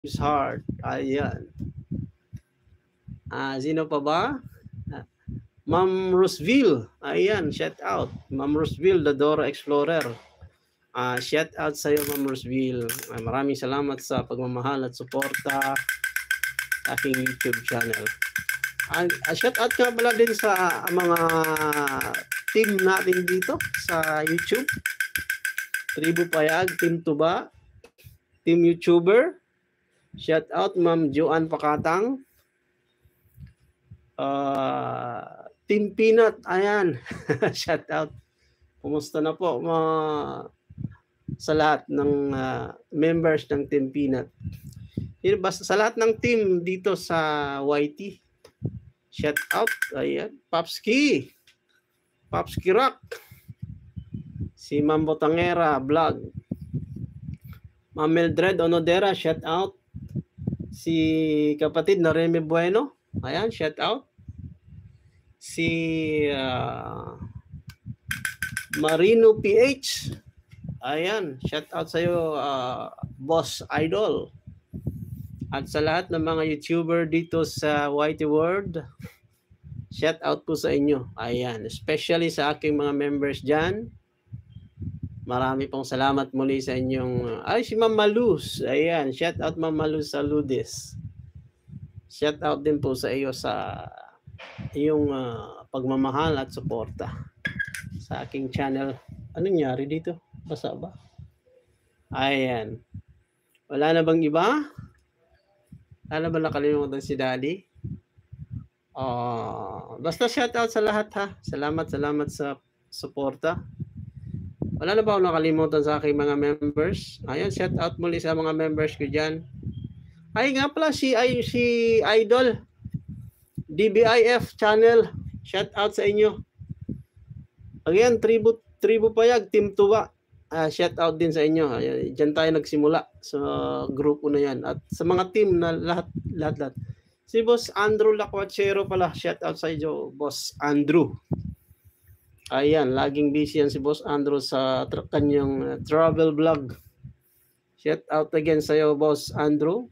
His heart. Ayan. Sino pa ba? Ma'am Roseville. Ayan, shout out. Ma'am Roseville, the Dora Explorer. Shout out sa iyo, Ma'am Roseville. Maraming salamat sa pagmamahal at suporta sa aking YouTube channel. Shout out nga pala din sa mga team natin dito sa YouTube. Tribu Payag, Team Tuba, Team YouTuber. Shout out Ma'am Joanne Pakatang. Team Peanut, ayan. Shout out. Kumusta na po sa lahat ng members ng Team Peanut. Basta sa lahat ng team dito sa YT. Shout out. Ayan. Popski Rock. Si Ma'am Botangera Vlog. Ma'am Mildred Onodera, shout out. Si kapatid na Remy Bueno. Ayan, shout out. Si Marino PH. Ayan, shout out sa iyo, Boss Idol. At sa lahat ng mga YouTuber dito sa YT World, shout out po sa inyo. Ayan, especially sa aking mga members dyan. Marami pong salamat muli sa inyong... si Ma'am Maluz. Ayan, shout out Ma'am Maluz Saludes. Shout out din po sa iyo sa iyong pagmamahal at suporta sa aking channel. Anong nangyari dito? Basa ba? Ayan. Wala na bang iba? Wala ba nakalimutan si Daddy? Basta shout out sa lahat ha. Salamat sa suporta. Wala na ba ako nakalimutan sa aking mga members? Ayan, shout out muli sa mga members ko dyan. Ay nga pala, si Idol. DBIF channel. Shout out sa inyo. Again, Tribu Payag, Team Tuwa. Shout out din sa inyo. Ayan, dyan tayo nagsimula sa grupo na yan. At sa mga team na lahat. Si Boss Andrew Lacuachero pala. Shout out sa inyo, Boss Andrew. Ayan, laging busy yan si Boss Andrew sa kanyang travel vlog. Shout out again sa iyo, Boss Andrew.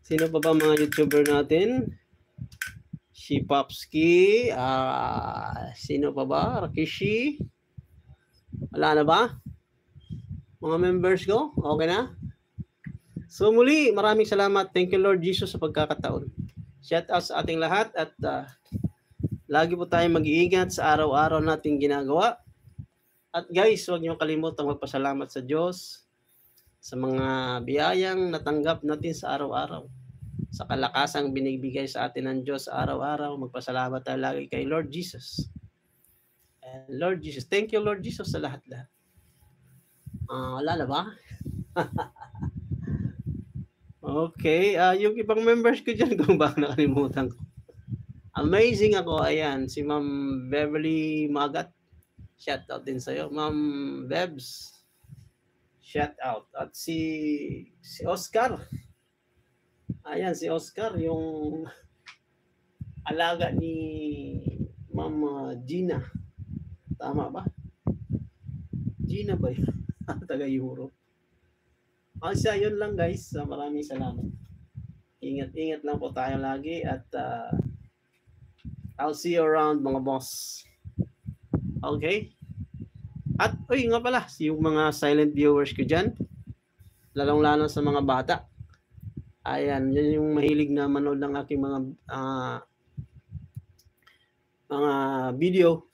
Sino pa ba mga YouTuber natin? Si Popski. Sino pa ba? Rakishi. Wala na ba? Mga members ko? Okay na? So muli, maraming salamat. Thank you Lord Jesus sa pagkakataon. Shout out sa ating lahat at lagi po tayong mag-iingat sa araw-araw nating ginagawa. At guys, huwag niyo kalimutang magpasalamat sa Diyos sa mga biyayang natanggap natin sa araw-araw. Sa kalakasang binibigay sa atin ng Diyos sa araw-araw, magpasalamat tayo lagi kay Lord Jesus. And Lord Jesus, thank you Lord Jesus sa lahat-lahat. Wala na ba? Okay, yung ibang members ko dyan, kung baka nakalimutan ko. Amazing ako, ayan, si Ma'am Beverly Magat. Shout out din sa'yo. Ma'am Bebs. Shout out. At si Oscar. Ayan, si Oscar, yung alaga ni Ma'am Gina. Tama ba? Gina ba yun? Taga-Europe. Siya, yun lang guys. Maraming salamat. Ingat-ingat lang po tayo lagi at I'll see you around mga boss. Okay? At, nga pala, yung mga silent viewers ko dyan, lalong-lalo sa mga bata. Ayan, yun yung mahilig na manood ng aking mga video.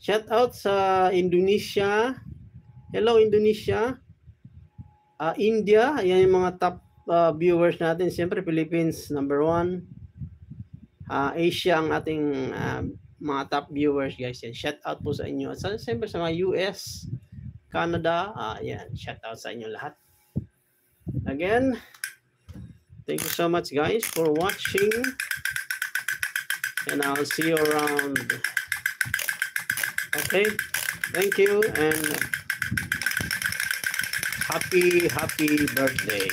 Shout out sa Indonesia. Hello, Indonesia. India, ayan yung mga top viewers natin. Siyempre, Philippines, number 1. Asia ang ating mga top viewers guys. Yan. Shout out po sa inyo. At siyempre sa mga US, Canada, yan. Shout out sa inyo lahat. Again, thank you so much guys for watching. And I'll see you around. Okay. Thank you and happy birthday.